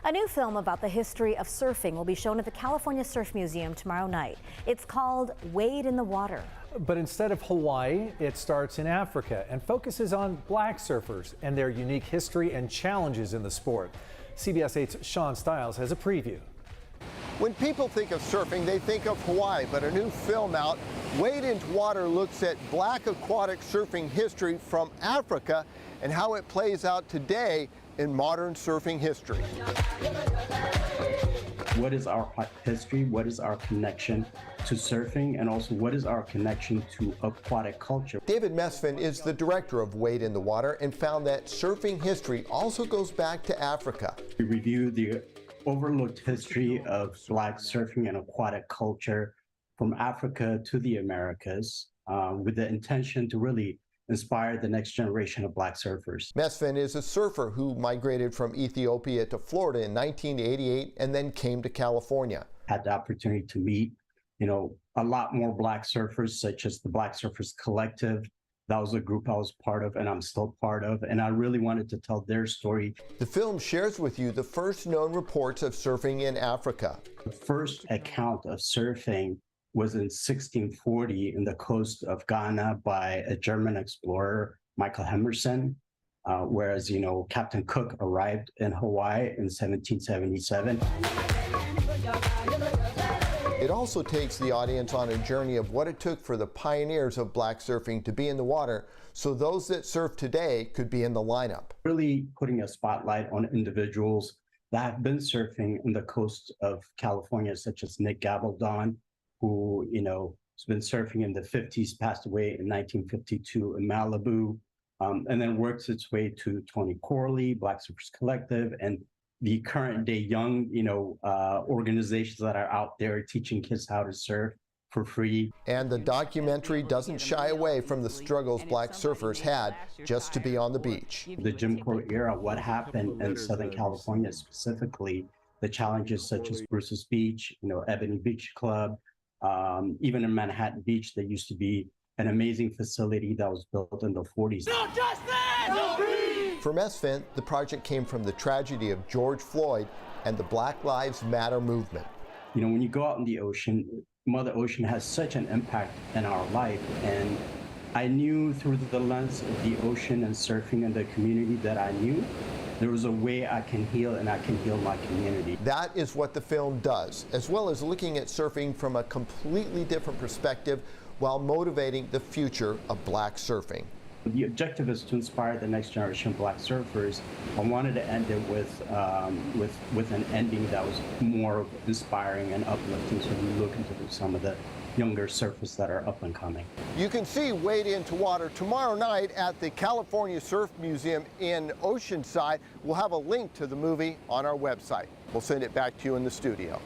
A new film about the history of surfing will be shown at the California Surf Museum tomorrow night. It's called Wade in the Water. But instead of Hawaii, it starts in Africa and focuses on black surfers and their unique history and challenges in the sport. CBS 8's Sean Stiles has a preview. When people think of surfing, they think of Hawaii, but a new film out, Wade into Water, looks at black aquatic surfing history from Africa and how it plays out today in modern surfing history. What is our history? What is our connection to surfing? And also, what is our connection to aquatic culture? David Mesfin is the director of Wade in the Water and found that surfing history also goes back to Africa. We review the overlooked history of black surfing and aquatic culture from Africa to the Americas with the intention to really inspire the next generation of black surfers. Mesfin is a surfer who migrated from Ethiopia to Florida in 1988 and then came to California. Had the opportunity to meet, a lot more black surfers, such as the Black Surfers Collective. That was a group I was part of and I'm still part of, and I really wanted to tell their story. The film shares with you the first known reports of surfing in Africa. The first account of surfing was in 1640 in the coast of Ghana by a German explorer, Michael Hemerson, whereas, Captain Cook arrived in Hawaii in 1777. It also takes the audience on a journey of what it took for the pioneers of black surfing to be in the water, so those that surf today could be in the lineup. Really putting a spotlight on individuals that have been surfing in the coast of California, such as Nick Gabaldon, who, has been surfing in the 50s, passed away in 1952 in Malibu, and then works its way to Tony Corley, Black Surfers Collective, and the current day young, organizations that are out there teaching kids how to surf for free. And the documentary doesn't shy away from the struggles black surfers had just to be on the beach. The Jim Crow era, what happened in Southern California specifically, the challenges such as Bruce's Beach, Ebony Beach Club, even in Manhattan Beach, there used to be an amazing facility that was built in the 40s. No justice! No peace! For Mesfin, the project came from the tragedy of George Floyd and the Black Lives Matter movement. When you go out in the ocean, Mother Ocean has such an impact in our life, and I knew through the lens of the ocean and surfing and the community that I knew, there was a way I can heal, and I can heal my community. That is what the film does, as well as looking at surfing from a completely different perspective while motivating the future of black surfing. The objective is to inspire the next generation of black surfers. I wanted to end it with an ending that was more inspiring and uplifting, so we look into some of the younger surfers that are up and coming. You can see Wade into Water tomorrow night at the California Surf Museum in Oceanside. We'll have a link to the movie on our website. We'll send it back to you in the studio.